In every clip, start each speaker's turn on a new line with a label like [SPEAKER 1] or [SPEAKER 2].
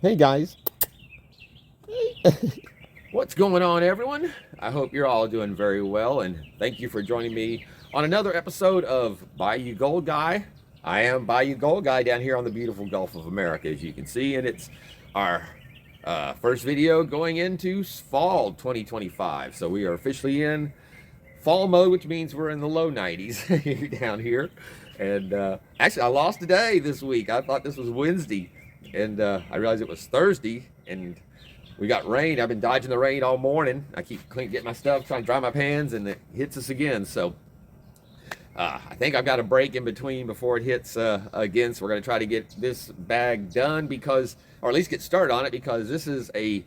[SPEAKER 1] Hey guys.
[SPEAKER 2] What's going on, everyone? I hope you're all doing very well, and thank you for joining me on another episode of Bayou Gold Guy. I am Bayou Gold Guy down here on the beautiful Gulf of America, as you can see, and it's our first video going into fall 2025. So we are officially in fall mode, which means we're in the low 90s down here. And actually, I lost a day this week. I thought this was Wednesday, and I realized it was Thursday, and we got rain. I've been dodging the rain all morning. I keep getting my stuff, trying to dry my pans, and it hits us again. So I think I've got a break in between before it hits again. So we're going to try to get this bag done because, or at least get started on it, because this is a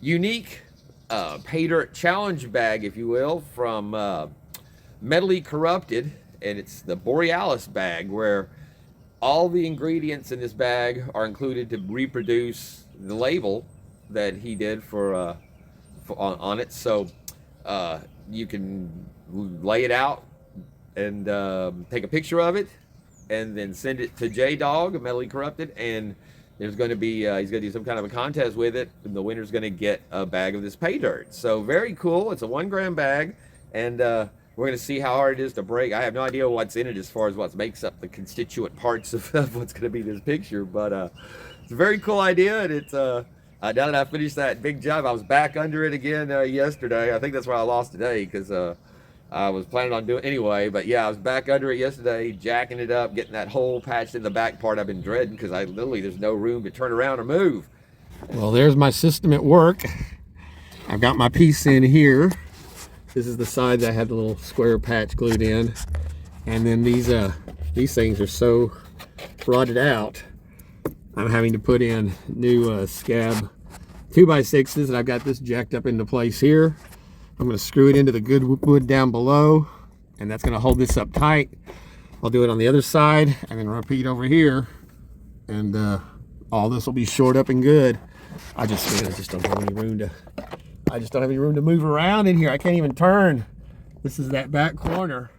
[SPEAKER 2] unique Paydirt challenge bag, if you will, from Metally Corrupted, and it's the Borealis bag, where all the ingredients in this bag are included to reproduce the label that he did on it. So you can lay it out and take a picture of it and then send it to J-Dog, Metally Corrupted, and there's going to be he's going to do some kind of a contest with it, and the winner's going to get a bag of this Paydirt. So very cool. It's a 1 gram bag, and we're going to see how hard it is to break. I have no idea what's in it as far as what makes up the constituent parts of what's going to be this picture, but it's a very cool idea, and it's now that I finished that big job, I was back under it again yesterday. I think that's why I lost today, because I was planning on doing it anyway. But yeah, I was back under it yesterday, jacking it up, getting that hole patched in the back part I've been dreading, because there's no room to turn around or move.
[SPEAKER 1] Well, there's my system at work. I've got my piece in here. This is the side that I had the little square patch glued in. And then these things are so rotted out, I'm having to put in new scab 2x6s, and I've got this jacked up into place here. I'm going to screw it into the good wood down below, and that's going to hold this up tight. I'll do it on the other side and then repeat over here, and all this will be shored up and good. I just don't have any room to move around in here. I can't even turn. This is that back corner,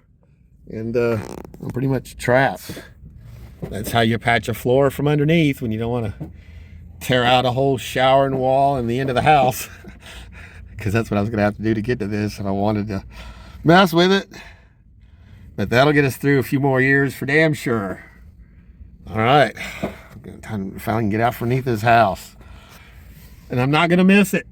[SPEAKER 1] and I'm pretty much trapped. That's how you patch a floor from underneath when you don't want to tear out a whole shower and wall and the end of the house. Because that's what I was going to have to do to get to this if I wanted to mess with it. But that'll get us through a few more years for damn sure. All right. Time to finally get out from underneath this house. And I'm not going to miss it.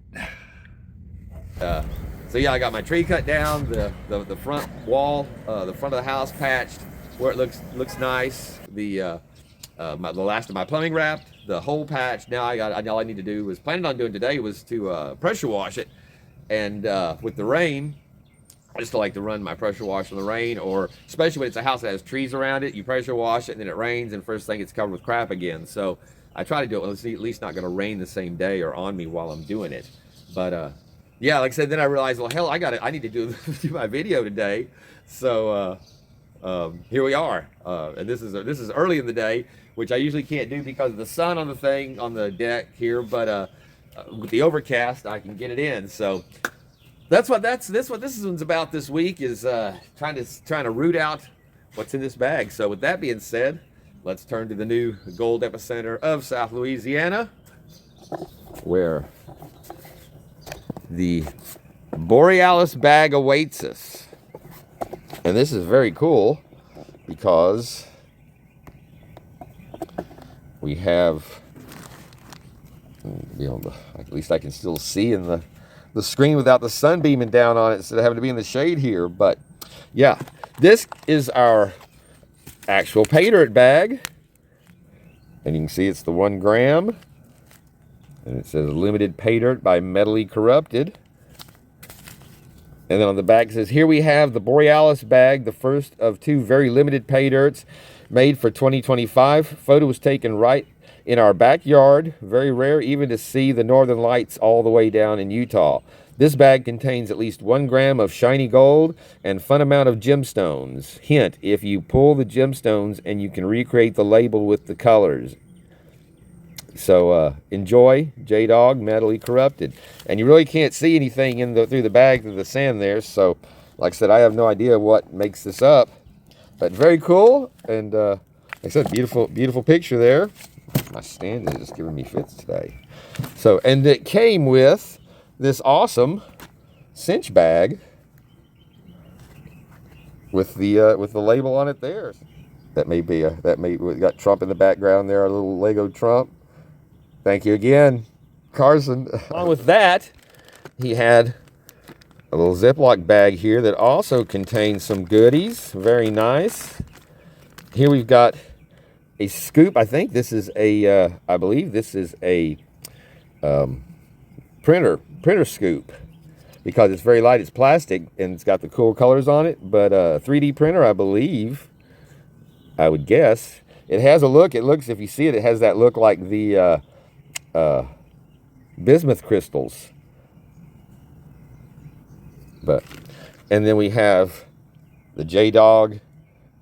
[SPEAKER 2] So yeah, I got my tree cut down, the front wall, the front of the house patched where it looks nice. The last of my plumbing wrapped, the hole patch. Now all I need to do was planning on doing today was to pressure wash it, and with the rain, I just like to run my pressure wash in the rain, or especially when it's a house that has trees around it, you pressure wash it and then it rains, and first thing it's covered with crap again. So I try to do it when it's at least not going to rain the same day or on me while I'm doing it. But yeah, like I said, then I realized, well, hell, I need to do my video today. So here we are, and this is early in the day, which I usually can't do because of the sun on the deck here. But with the overcast, I can get it in. So that's what this one's about this week, is trying to root out what's in this bag. So with that being said, let's turn to the new gold epicenter of South Louisiana, where the Borealis bag awaits us. And this is very cool because we have, at least I can still see in the screen without the sun beaming down on it instead of having to be in the shade here. But yeah, this is our actual Paydirt bag. And you can see it's the 1 gram. And it says Limited Paydirt by Metally Corrupted. And then on the back it says, here we have the Borealis bag, the first of 2 very limited Paydirts made for 2025. Photo was taken right in our backyard. Very rare even to see the northern lights all the way down in Utah. This bag contains at least 1 gram of shiny gold and fun amount of gemstones. Hint, if you pull the gemstones and you can recreate the label with the colors. So enjoy, J-Dog, Metally Corrupted. And you really can't see anything through the bag, through the sand there. So, like I said, I have no idea what makes this up. But very cool. And like I said, beautiful picture there. My stand is just giving me fits today. So, and it came with this awesome cinch bag with the label on it there. That may be we got Trump in the background there, a little Lego Trump. Thank you again, Carson. Along with that, he had a little Ziploc bag here that also contains some goodies. Very nice. Here we've got a scoop. I think this is a, I believe this is a printer scoop, because it's very light. It's plastic and it's got the cool colors on it. But 3D printer, I believe, I would guess. It has a look. It looks, if you see it, it has that look like the bismuth crystals. And then we have the J-Dog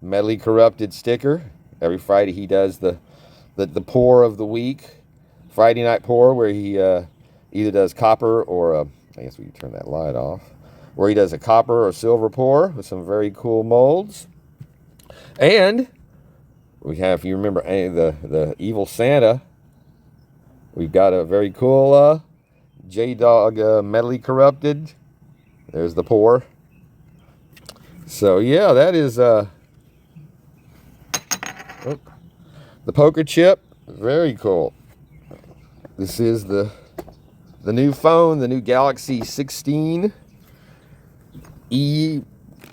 [SPEAKER 2] Metally Corrupted sticker. Every Friday he does the pour of the week, Friday night pour, where he either does copper or I guess we can turn that light off, where he does a copper or silver pour with some very cool molds. And we have, if you remember the Evil Santa, we've got a very cool J-Dog Metally Corrupted. There's the pour. So yeah, that is the poker chip. Very cool. This is the new phone, the new Galaxy 16 E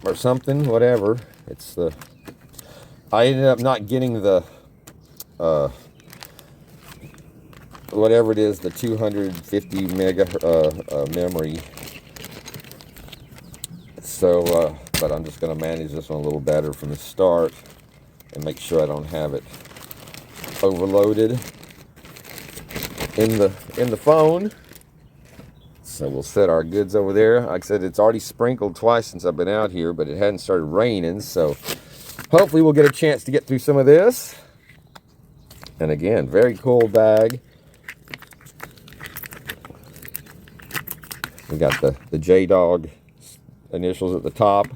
[SPEAKER 2] or something, whatever. It's the, I ended up not getting the whatever it is, the 250 mega memory. So, but I'm just going to manage this one a little better from the start and make sure I don't have it overloaded in the phone. So we'll set our goods over there. Like I said, it's already sprinkled twice since I've been out here, but it hadn't started raining. So hopefully we'll get a chance to get through some of this. And again, very cool bag. We got the J-Dog initials at the top.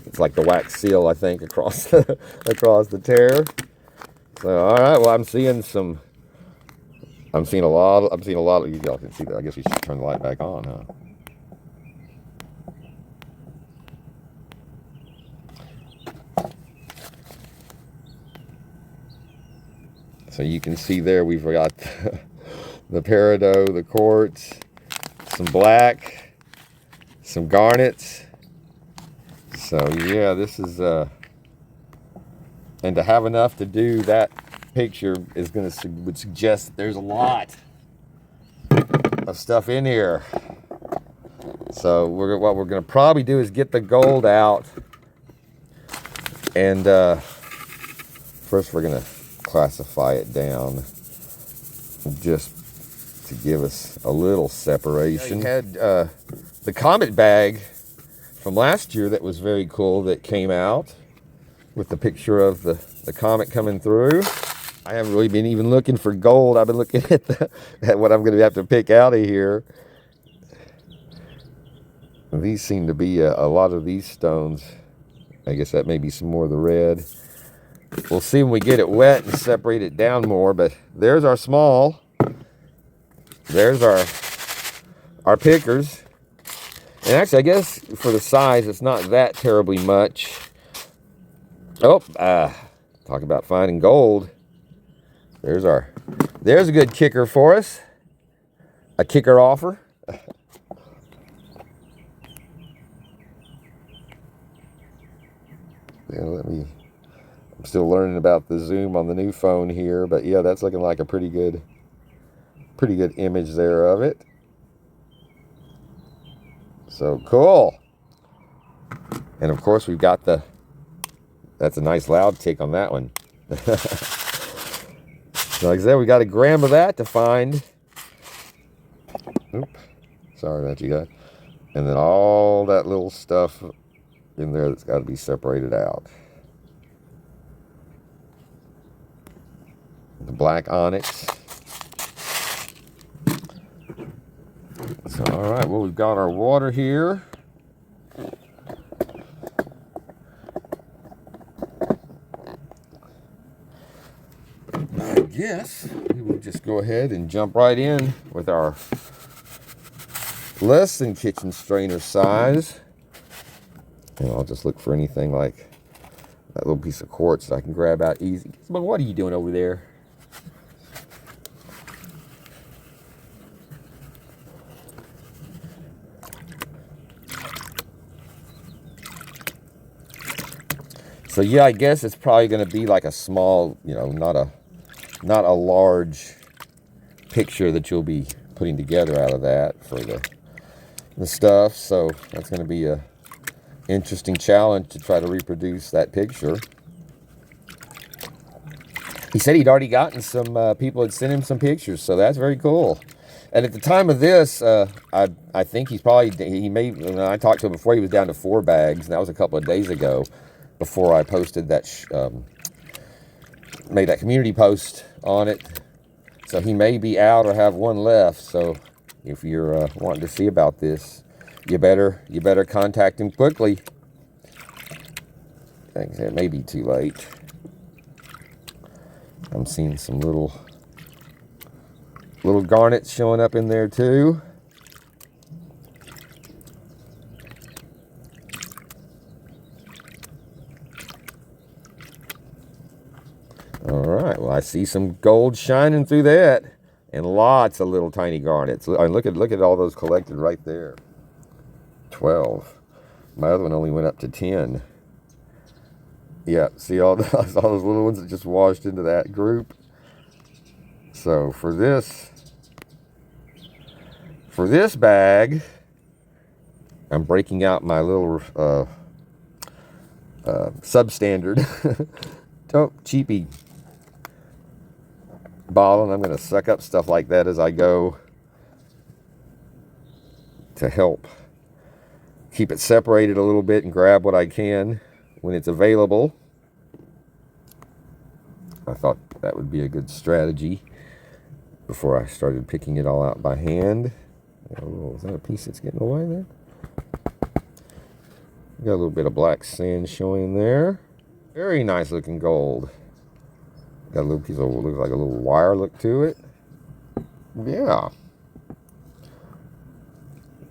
[SPEAKER 2] It's like the wax seal, I think, across the tear. So all right, well, I'm seeing a lot of, you all can see that. I guess we should turn the light back on, huh? So you can see there we've got the peridot, the quartz, some black, some garnets. So yeah, this is and to have enough to do that picture is would suggest that there's a lot of stuff in here. So what we're gonna probably do is get the gold out, and first we're gonna classify it down just to give us a little separation. We had the Comet bag from last year that was very cool, that came out with the picture of the comet coming through. I haven't really been even looking for gold. I've been looking at what I'm going to have to pick out of here. These seem to be a lot of these stones. I guess that may be some more of the red. We'll see when we get it wet and separate it down more. But there's our small. There's our pickers. And actually, I guess for the size, it's not that terribly much. Oh, talk about finding gold. There's a good kicker for us. A kicker offer. Yeah, I'm still learning about the zoom on the new phone here, but yeah, that's looking like a pretty good image there of it. So cool. And of course we've got that's a nice loud tick on that one. So like I said, we got a gram of that to find. Oop, sorry about you guys. And then all that little stuff in there that's got to be separated out. The black onyx. So, all right, well, we've got our water here. I guess we will just go ahead and jump right in with our less than kitchen strainer size. And I'll just look for anything like that little piece of quartz that I can grab out easy. But what are you doing over there? So yeah, I guess it's probably going to be like a small, you know, not a large picture that you'll be putting together out of that for the stuff. So that's going to be a interesting challenge to try to reproduce that picture. He said he'd already gotten some people had sent him some pictures, so that's very cool. And at the time of this, I think when I talked to him before, he was down to 4 bags, and that was a couple of days ago, before I posted that, made that community post on it. So he may be out or have 1 left. So if you're wanting to see about this, you better contact him quickly. I think it may be too late. I'm seeing some little garnets showing up in there too. All right, well, I see some gold shining through that, and lots of little tiny garnets. Look at all those collected right there. 12. My other one only went up to 10. Yeah, see all those little ones that just washed into that group. So for this bag, I'm breaking out my little substandard cheapy bottle, and I'm going to suck up stuff like that as I go to help keep it separated a little bit and grab what I can when it's available. I thought that would be a good strategy before I started picking it all out by hand. Oh, is that a piece that's getting away there? Got a little bit of black sand showing there. Very nice looking gold. Got a little piece of, looks like a little wire look to it. Yeah.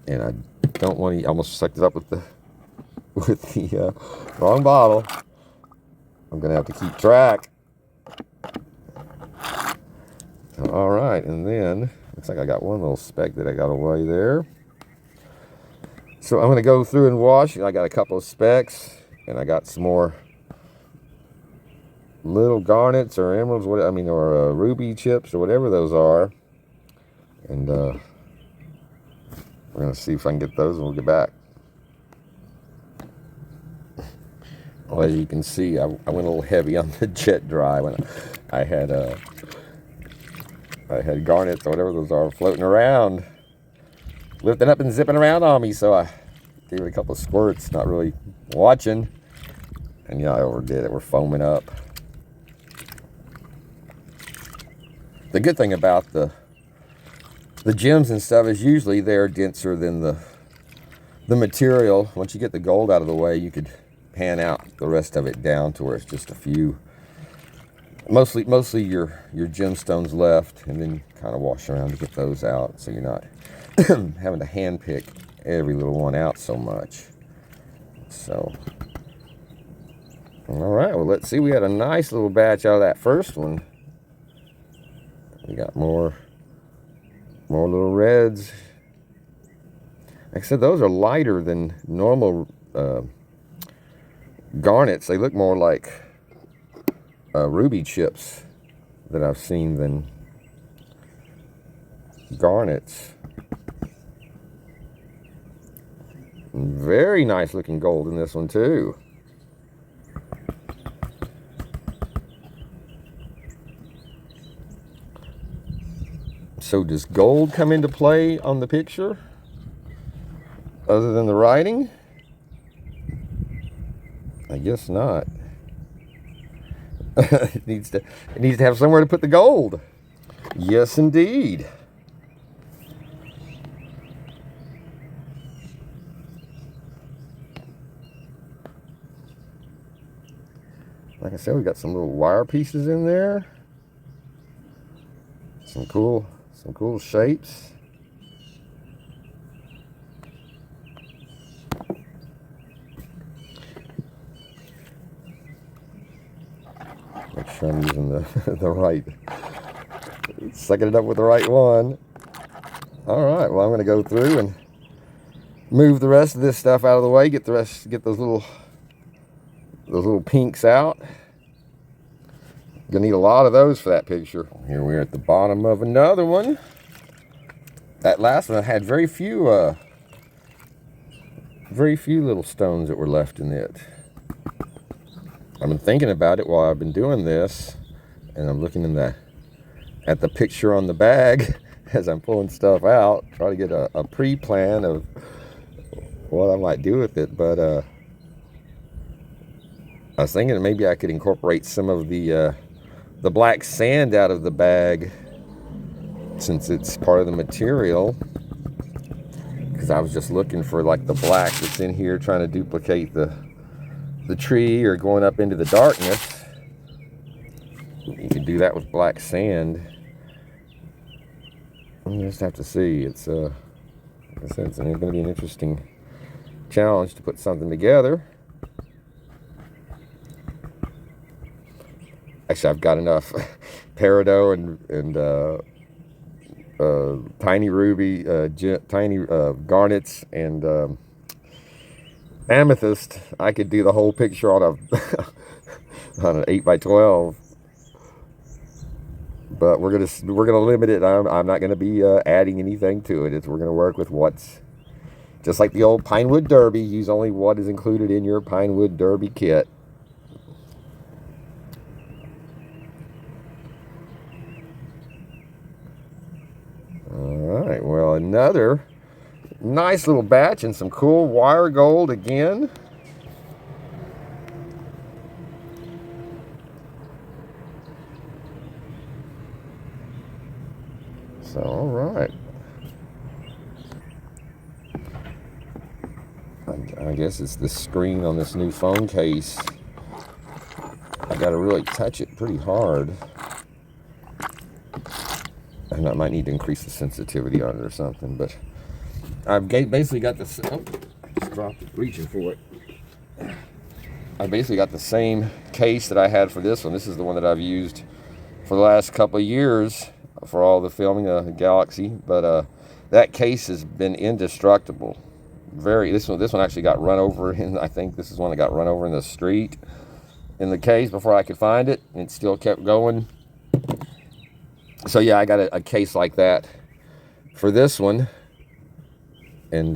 [SPEAKER 2] And I don't want to, almost sucked it up with the wrong bottle. I'm gonna have to keep track. All right, and then looks like I got 1 little speck that I got away there. So I'm gonna go through and wash. I got a couple of specks, and I got some more little garnets or emeralds, or ruby chips or whatever those are. And we're gonna see if I can get those, and we'll get back. Well, as you can see, I went a little heavy on the jet dry when I had garnets or whatever those are floating around, lifting up and zipping around on me. So I gave it a couple of squirts, not really watching, and yeah, I overdid it. We're foaming up. The good thing about the gems and stuff is usually they're denser than the material. Once you get the gold out of the way, you could pan out the rest of it down to where it's just a few, mostly your gemstones left, and then kind of wash around to get those out, so you're not having to hand pick every little one out so much. So, all right, well, let's see. We had a nice little batch out of that first one. We got more little reds. Like I said, those are lighter than normal garnets. They look more like ruby chips that I've seen than garnets. Very nice looking gold in this one too. So does gold come into play on the picture other than the writing? I guess not. It needs to have somewhere to put the gold. Yes, indeed. Like I said, we got some little wire pieces in there. Some cool shapes. Make sure I'm using the right, sucking it up with the right one. All right, well, I'm going to go through and move the rest of this stuff out of the way. Get those little pinks out. Gonna need a lot of those for that picture. Here we are at the bottom of another one. That last one had very few little stones that were left in it. I've been thinking about it while I've been doing this, and I'm looking at the picture on the bag as I'm pulling stuff out, try to get a pre-plan of what I might do with it. But I was thinking that maybe I could incorporate some of the black sand out of the bag, since it's part of the material, because I was just looking for like the black that's in here, trying to duplicate the tree or going up into the darkness. You can do that with black sand. You just have to see. It's like I said, it's going to be an interesting challenge to put something together. Actually, I've got enough peridot and tiny ruby, tiny garnets, and amethyst. I could do the whole picture on on an 8x12. But we're gonna limit it. I'm not gonna be adding anything to it. We're gonna work with what's just like the old Pinewood Derby. Use only what is included in your Pinewood Derby kit. Alright, well, another nice little batch and some cool wire gold again. So, alright. I guess it's the screen on this new phone case. I gotta really touch it pretty hard. And I might need to increase the sensitivity on it or something, but I've basically got this. Oh, I just dropped it, reaching for it. I basically got the same case that I had for this one. This is the one that I've used for the last couple of years for all the filming of the Galaxy, but that case has been indestructible. This one actually got run over in. I think this is one that got run over in the street in the case before I could find it, and it still kept going. So yeah, I got a case like that for this one, and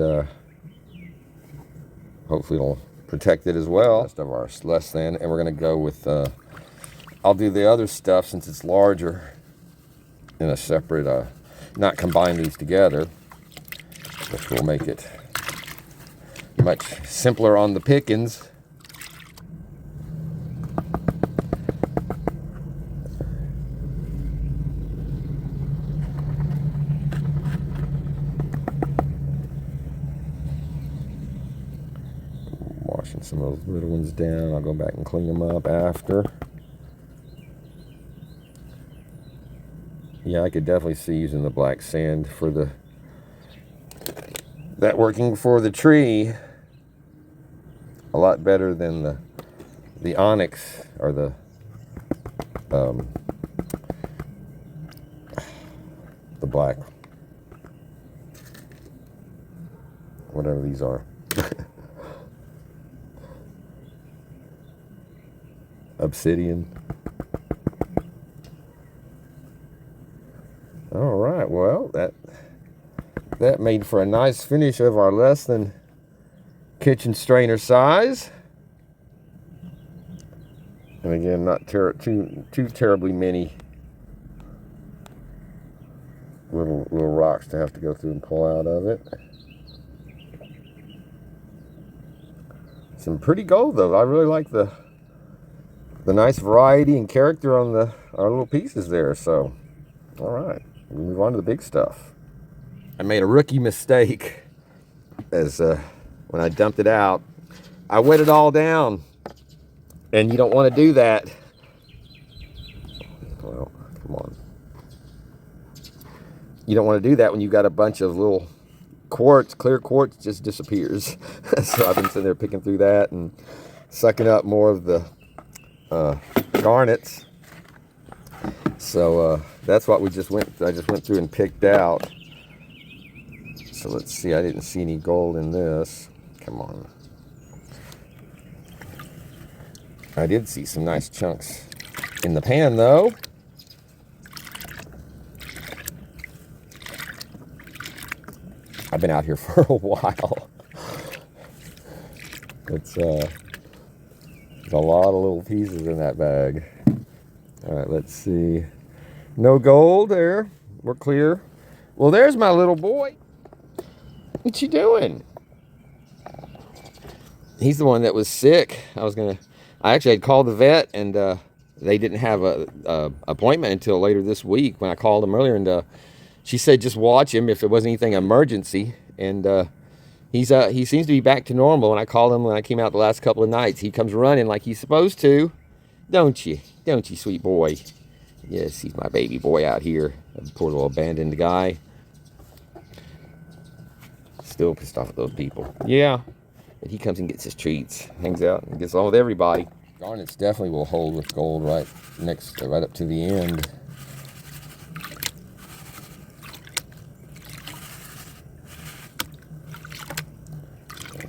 [SPEAKER 2] hopefully it'll protect it as well. Rest of our less than, and we're gonna go with. I'll do the other stuff since it's larger in a separate, not combine these together, which will make it much simpler on the pickings. Washing some of those little ones down. I'll go back and clean them up after. Yeah, I could definitely see using the black sand for that working for the tree a lot better than the onyx or the black, whatever these are. Obsidian. All right, well, that made for a nice finish of our less than kitchen strainer size. And again, not too terribly many little rocks to have to go through and pull out of it. Some pretty gold though. I really like the nice variety and character on our little pieces there. So, all right, we'll move on to the big stuff. I made a rookie mistake as when I dumped it out. I wet it all down, and you don't want to do that. Well, come on. you don't want to do that when you've got a bunch of little quartz. Clear quartz just disappears. So I've been sitting there picking through that and sucking up more of the garnets. So that's what I just went through and picked out. So let's see, I didn't see any gold in this. Come on. I did see some nice chunks in the pan though. I've been out here for a while. It's there's a lot of little pieces in that bag. All right, let's see. No gold there. We're clear. Well, there's my little boy. What you doing? He's the one that was sick. I actually had called the vet, and they didn't have a appointment until later this week when I called him earlier, and she said just watch him if it wasn't anything emergency. And he seems to be back to normal. When I called him when I came out the last couple of nights, he comes running like he's supposed to. Don't you, sweet boy? Yes, he's my baby boy out here. A poor little abandoned guy. Still pissed off at those people. Yeah. But he comes and gets his treats, hangs out, and gets on with everybody. Garnets definitely will hold with gold right up to the end.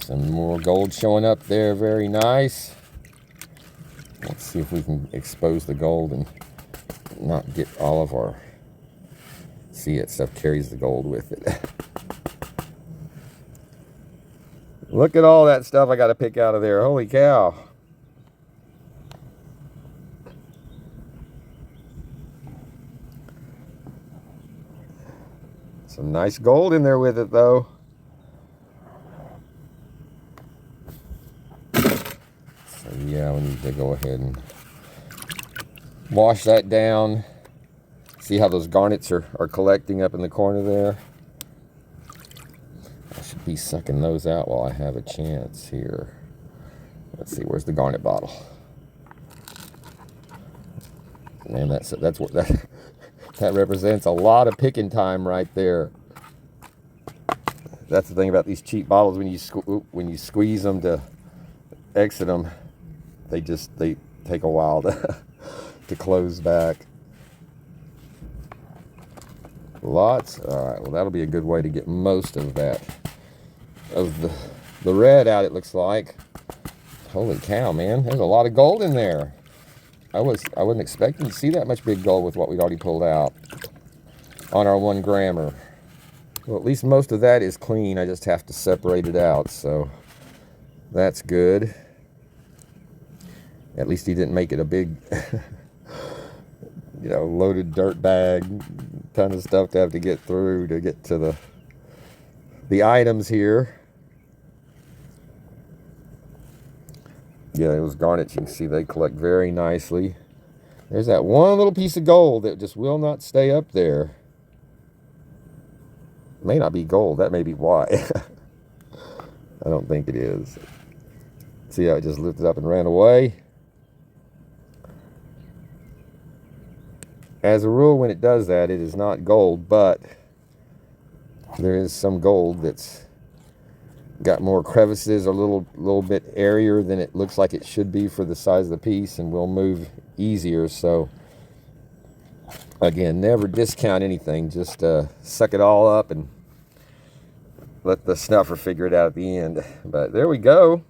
[SPEAKER 2] Some more gold showing up there, very nice. Let's see if we can expose the gold and not get all of our... See, that stuff carries the gold with it. Look at all that stuff I got to pick out of there. Holy cow. Some nice gold in there with it, though. So, yeah, we need to go ahead and wash that down. See how those garnets are collecting up in the corner there? Be sucking those out while I have a chance here. Let's see, where's the garnet bottle? Man, that's what that represents, a lot of picking time right there. That's the thing about these cheap bottles, when you squeeze them to exit them, they take a while to close back. Lots. All right, well, that'll be a good way to get most of that. Of the red out, it looks like. Holy cow, man, there's a lot of gold in there. I wasn't expecting to see that much big gold with what we'd already pulled out on our 1 grammer. Well, at least most of that is clean. I just have to separate it out, so that's good. At least he didn't make it a big loaded dirt bag, ton of stuff to have to get through to get to the items here. Yeah, those garnets, you can see they collect very nicely. There's that one little piece of gold that just will not stay up there. It may not be gold, that may be why. I don't think it is. See how it just lifted up and ran away? As a rule, when it does that, it is not gold, but there is some gold that's got more crevices, a little bit airier than it looks like it should be for the size of the piece, and will move easier. So again, never discount anything, just suck it all up and let the snuffer figure it out at the end. But there we go.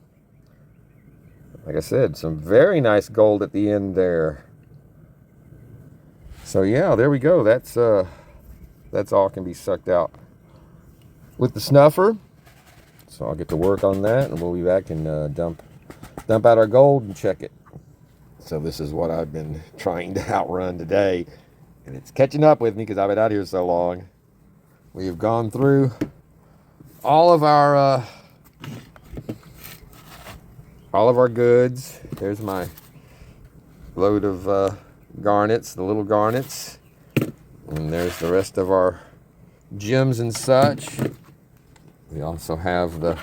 [SPEAKER 2] Like I said, some very nice gold at the end there. So yeah, there we go. That's all can be sucked out with the snuffer. So I'll get to work on that, and we'll be back and dump out our gold and check it. So this is what I've been trying to outrun today, and it's catching up with me because I've been out here so long. We have gone through all of our goods. There's my load of garnets, the little garnets, and there's the rest of our gems and such. We also have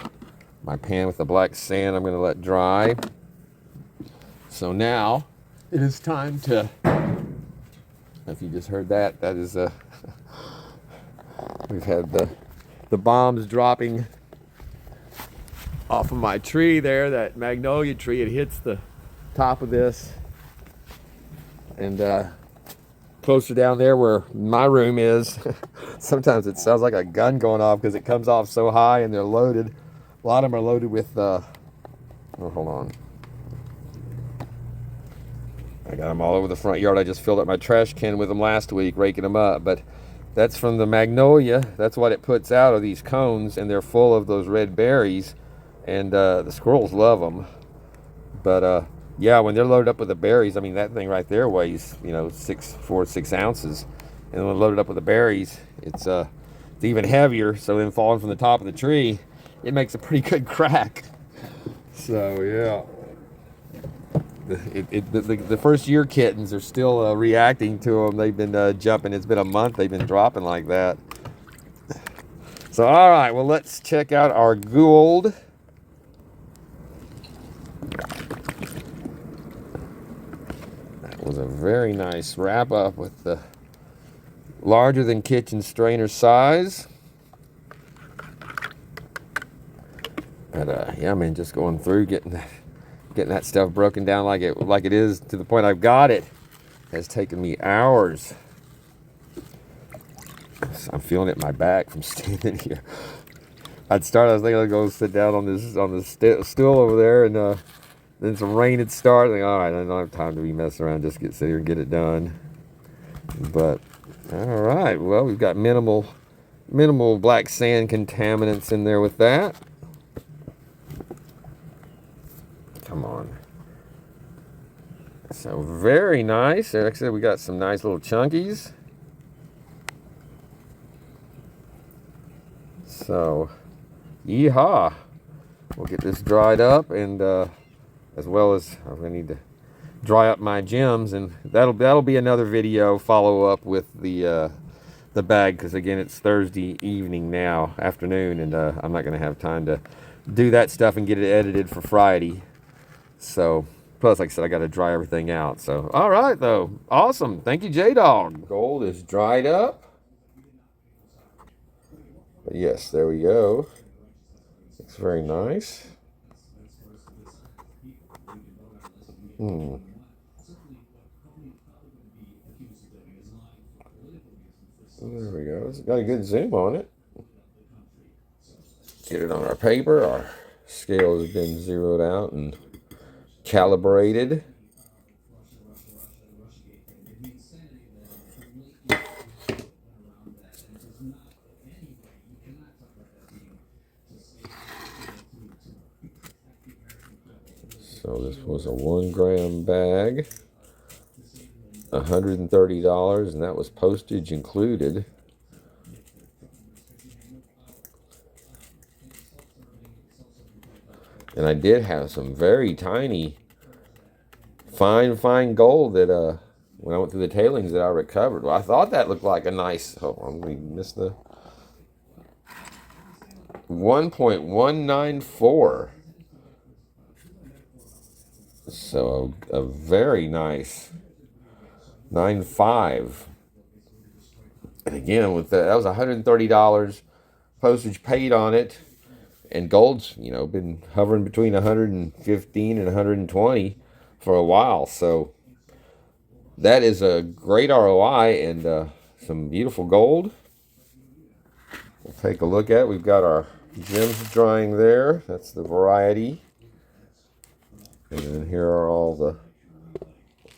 [SPEAKER 2] my pan with the black sand I'm going to let dry. So now it is time to, if you just heard that, that is We've had the bombs dropping off of my tree there, that magnolia tree. It hits the top of this, and closer down there where my room is, sometimes it sounds like a gun going off because it comes off so high and they're loaded. A lot of them are loaded with oh, hold on, I got them all over the front yard. I just filled up my trash can with them last week, raking them up. But that's from the magnolia. That's what it puts out, of these cones, and they're full of those red berries, and the squirrels love them. But yeah, when they're loaded up with the berries, I mean, that thing right there weighs, you know, 4 to 6 ounces, and when loaded up with the berries, it's even heavier. So then, falling from the top of the tree, it makes a pretty good crack. So yeah. The first year kittens are still reacting to them. They've been jumping. It's been a month they've been dropping like that. So all right, well, let's check out our gold. That was a very nice wrap up with the larger than kitchen strainer size. But yeah, man, just going through getting that stuff broken down like it is, to the point I've got it, has taken me hours. I'm feeling it in my back from standing here. I was thinking I'd go sit down on the stool over there, and then some rain had started. Like, all right, I don't have time to be messing around. Just sit here and get it done. But all right, well, we've got minimal black sand contaminants in there with that. Come on. So very nice. Like I said, we got some nice little chunkies. So, yeehaw. We'll get this dried up, and as well as I'm gonna need to dry up my gems, and that'll be another video follow up with the bag, because again, it's Thursday evening now, afternoon, and I'm not gonna have time to do that stuff and get it edited for Friday. So, plus, like I said, I got to dry everything out. So, all right, though. Awesome. Thank you, J-Dog. Gold is dried up. But yes, there we go. Looks very nice. There we go. It's got a good zoom on it. Get it on our paper. Our scale has been zeroed out and calibrated. So this was a 1 gram bag, $130, and that was postage included. And I did have some very tiny, fine gold that when I went through the tailings that I recovered. Well, I thought that looked like a nice, hold on, we missed the 1.194. So a very nice 9.5. And again, with that was $130, postage paid on it, and gold's, you know, been hovering between 115 and 120 for a while. So that is a great ROI, and some beautiful gold. We'll take a look at it. We've got our gems drying there. That's the variety. And then here are all the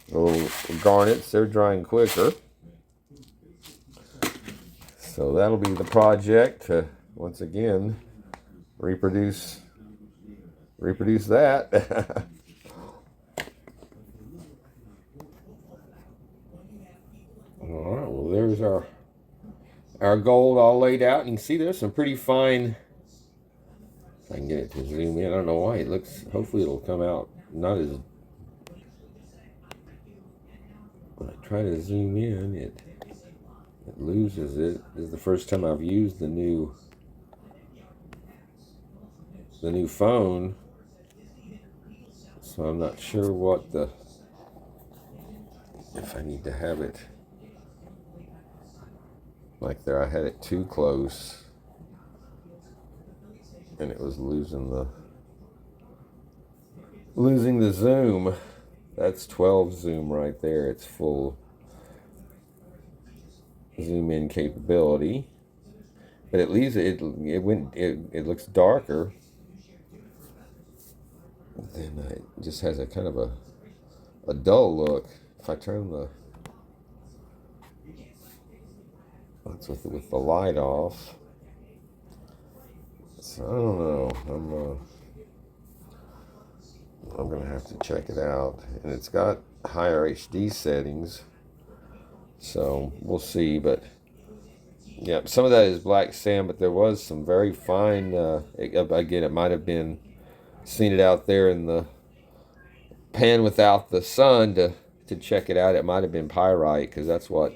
[SPEAKER 2] little garnets. They're drying quicker. So that'll be the project to, once again, reproduce that. All right, well, there's our gold all laid out. You can see there's some pretty fine, if I can get it to zoom in. I don't know why it looks, hopefully it'll come out not as, when I try to zoom in, it loses it. This is the first time I've used the new phone, so I'm not sure what if I need to have it. Like there, I had it too close, and it was losing the zoom. That's 12 zoom right there. It's full zoom in capability, but at least it looks darker. Then it just has a kind of a dull look. If I turn that's with the light off. So I don't know. I'm gonna have to check it out, and it's got higher HD settings, so we'll see. But yeah, some of that is black sand, but there was some very fine. Again, it might have been seen it out there in the pan without the sun to check it out. It might have been pyrite, because that's what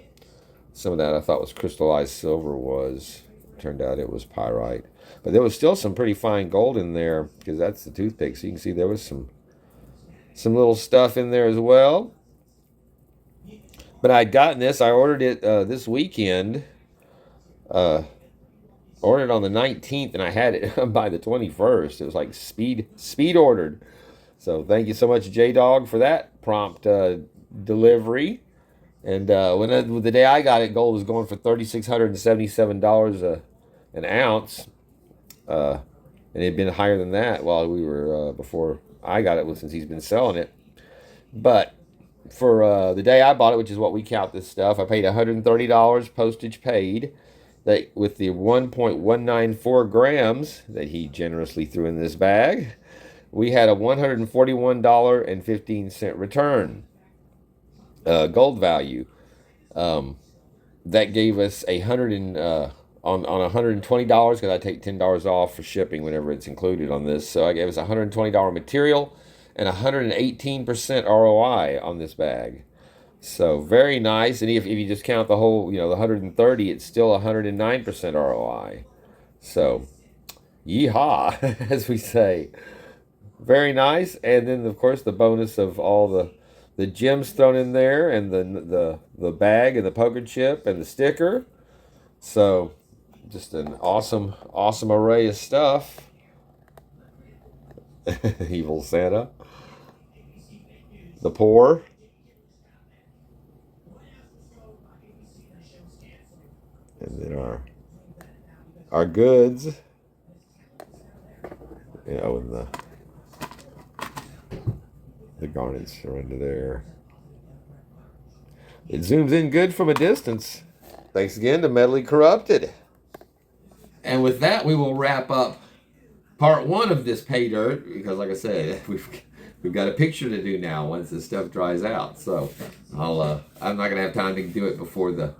[SPEAKER 2] some of that I thought was crystallized silver was. Turned out it was pyrite, but there was still some pretty fine gold in there, because that's the toothpick. So you can see there was some little stuff in there as well. But I'd gotten this. I ordered it this weekend. Ordered on the 19th, and I had it by the 21st. It was like speed ordered. So thank you so much, J-Dog, for that prompt delivery. And the day I got it, gold was going for $3,677 an ounce. And it had been higher than that while we were before I got it, since he's been selling it. But for the day I bought it, which is what we count this stuff, I paid $130 postage paid. That with the 1.194 grams that he generously threw in this bag, we had a $141.15 return gold value. That gave us on $120, because I take $10 off for shipping whenever it's included on this. So I gave us $120 material and 118% ROI on this bag. So very nice. And if you just count the whole, the 130, it's still 109% ROI. So yeehaw, as we say. Very nice. And then of course the bonus of all the gems thrown in there, and the bag and the poker chip and the sticker. So just an awesome array of stuff. Evil Santa. The poor. And then our goods, and the garnets are under there. It zooms in good from a distance. Thanks again to Metally Corrupted. And with that, we will wrap up part one of this pay dirt, because like I said, we've got a picture to do now once this stuff dries out. So I'm not gonna have time to do it before the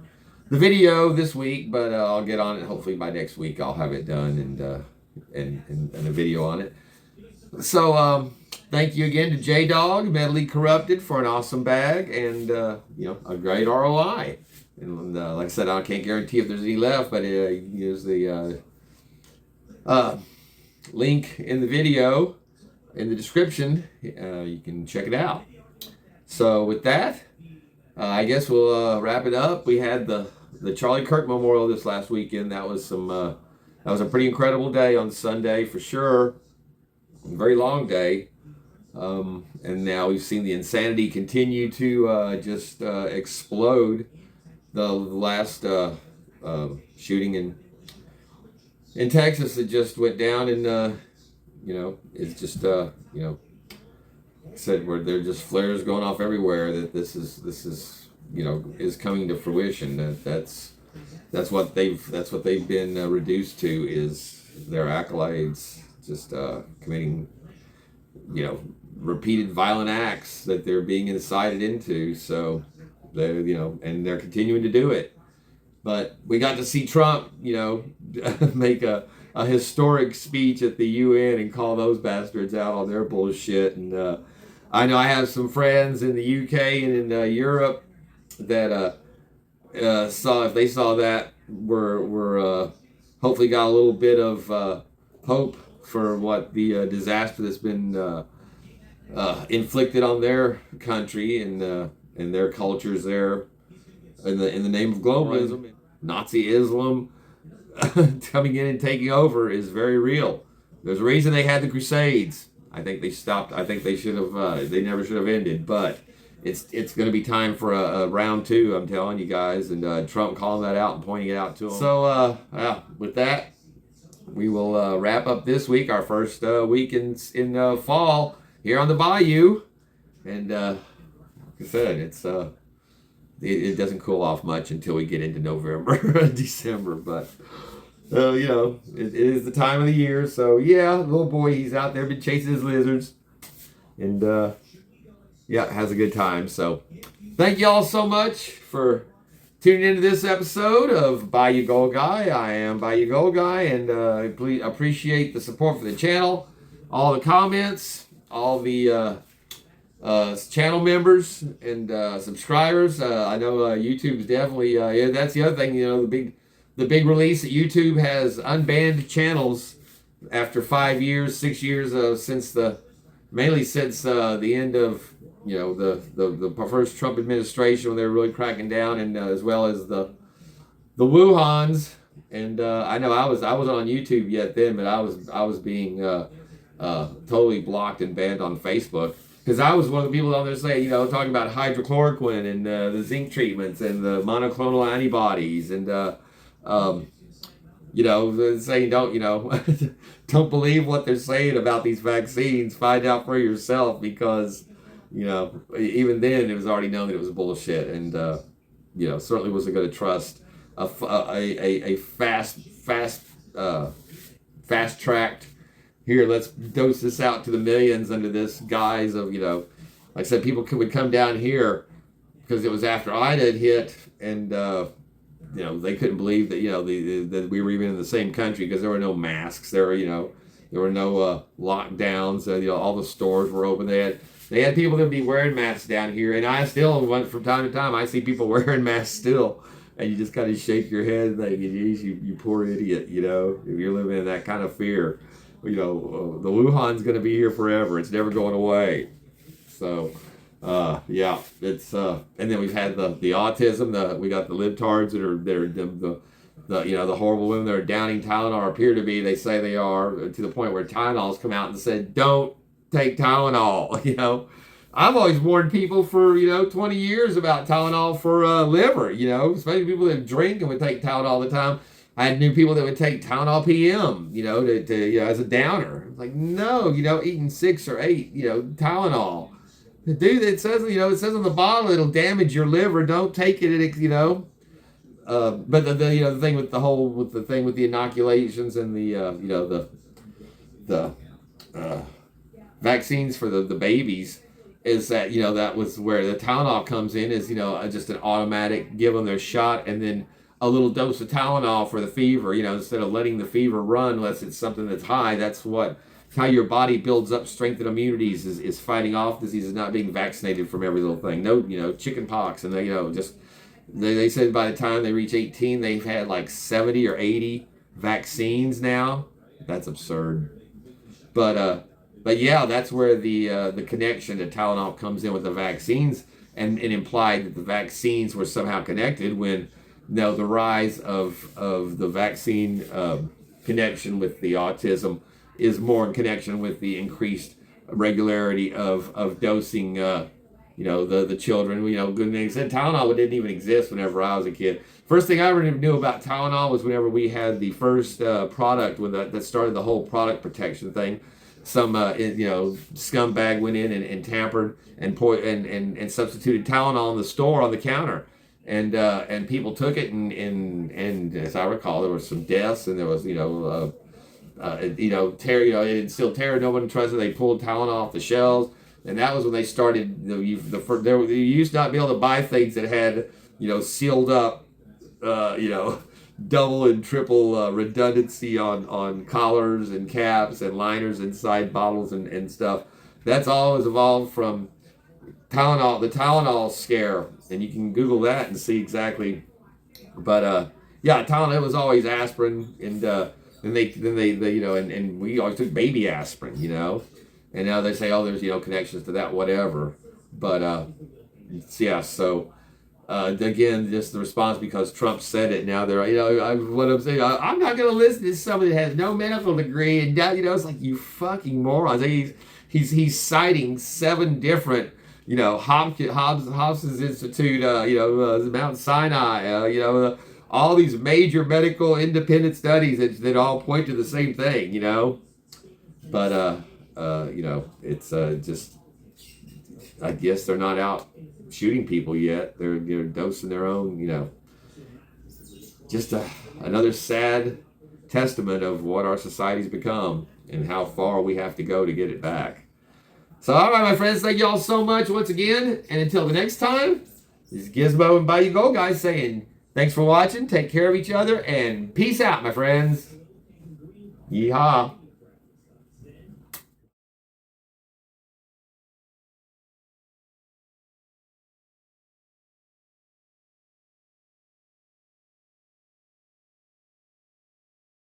[SPEAKER 2] video this week, but I'll get on it. Hopefully by next week I'll have it done and a video on it. So thank you again to J-Dog, Metally Corrupted, for an awesome bag and a great ROI. And like I said, I can't guarantee if there's any left, but use the link in the video in the description. You can check it out. So with that, I guess we'll wrap it up. We had the Charlie Kirk Memorial this last weekend. That was a pretty incredible day on Sunday for sure. A very long day. And now we've seen the insanity continue to just explode. The last shooting in Texas that just went down, and it's just said where there are just flares going off everywhere. That this is coming to fruition. That's what they've been reduced to, is their accolades, just committing repeated violent acts that they're being incited into. So they and they're continuing to do it. But we got to see Trump make a historic speech at the UN and call those bastards out on their bullshit. And I know I have some friends in the UK and in Europe that if they saw that, were hopefully got a little bit of hope for what the disaster that's been inflicted on their country and their cultures there in the name of globalism. Nazi Islam coming in and taking over is very real. There's a reason they had the Crusades. I think they stopped. I think they should have. They never should have ended. But it's going to be time for a round two. I'm telling you guys, and Trump calling that out and pointing it out to them. So with that, we will wrap up this week, our first week in fall here on the Bayou, and like I said, it doesn't cool off much until we get into November, December, but. You know, it is the time of the year, so yeah, little boy, he's out there been chasing his lizards, and yeah, has a good time. So thank you all so much for tuning into this episode of Bayou Gold Guy. I am Bayou Gold Guy, and I appreciate the support for the channel, all the comments, all the channel members and subscribers. I know YouTube's definitely yeah, that's the other thing, you know, the big release that YouTube has unbanned channels after 5 years, 6 years since mainly since the end of, you know, the first Trump administration, when they were really cracking down, and as well as the Wuhans. And I know I wasn't on YouTube yet then, but I was being totally blocked and banned on Facebook. Because I was one of the people on there saying, you know, talking about hydrochloroquine and the zinc treatments and the monoclonal antibodies, and you know, saying don't believe what they're saying about these vaccines. Find out for yourself, because, you know, even then it was already known that it was bullshit, and you know, certainly wasn't going to trust a fast tracked. Here, let's dose this out to the millions under this guise of, you know, like I said, people would come down here because it was after Ida had hit, and you know, they couldn't believe that, you know, that we were even in the same country, because there were no masks, there were no lockdowns, you know, all the stores were open. They had people that would be wearing masks down here, and I still went from time to time. I see people wearing masks still, and you just kind of shake your head and think, geez, you poor idiot, you know, if you're living in that kind of fear. You know, the Wuhan's going to be here forever. It's never going away. So, yeah, it's and then we've had the autism. We got the libtards that are the you know, the horrible women that are downing Tylenol, or appear to be. They say they are, to the point where Tylenol's come out and said, don't take Tylenol. You know, I've always warned people for, you know, 20 years about Tylenol for liver. You know, especially people that drink and would take Tylenol all the time. I had new people that would take Tylenol PM, you know, to you know, as a downer. Like, no, you know, eating 6 or 8, you know, Tylenol. Dude, it says, you know, it says on the bottle it'll damage your liver. Don't take it, you know. But the you know, the thing with the inoculations and the you know, the vaccines for the babies, is that, you know, that was where the Tylenol comes in, is, you know, just an automatic, give them their shot, and then a little dose of Tylenol for the fever, you know, instead of letting the fever run unless it's something that's high. That's how your body builds up strength and immunities, is fighting off diseases, not being vaccinated from every little thing. No, you know, chicken pox, and they, you know, just they said by the time they reach 18, they've had like 70 or 80 vaccines now. That's absurd. But yeah, that's where the connection to Tylenol comes in with the vaccines, and it implied that the vaccines were somehow connected, when no, the rise of the vaccine connection with the autism is more in connection with the increased regularity of dosing, you know, the children. You know, good thing said Tylenol didn't even exist whenever I was a kid. First thing I ever knew about Tylenol was whenever we had the first product, when that started the whole product protection thing. Some you know, scumbag went in and tampered and substituted Tylenol in the store on the counter. And people took it, and as I recall, there was some deaths, and there was, you know, terror. You know, it instilled terror. No one trusted. They pulled Tylenol off the shelves, and that was when they started. You used to not be able to buy things that had, you know, sealed up, you know, double and triple redundancy on collars and caps and liners inside bottles and stuff. That's all has evolved from Tylenol, the Tylenol scare, and you can Google that and see exactly. But yeah, Tylenol, it was always aspirin, and then they you know, and we always took baby aspirin, you know, and now they say, oh, there's, you know, connections to that, whatever. But yeah, so again, just the response because Trump said it. Now they're, what I'm saying, I'm not going to listen to somebody that has no medical degree, and it's like, you fucking morons. He's citing 7 different, Hobson's Institute, Mount Sinai, all these major medical independent studies that all point to the same thing, But it's just, I guess they're not out shooting people yet. They're dosing their own, just another sad testament of what our society's become and how far we have to go to get it back. So, all right, my friends, thank you all so much once again. And until the next time, this is Gizmo and Bayou Gold Guy saying thanks for watching, take care of each other, and peace out, my friends. Yeehaw.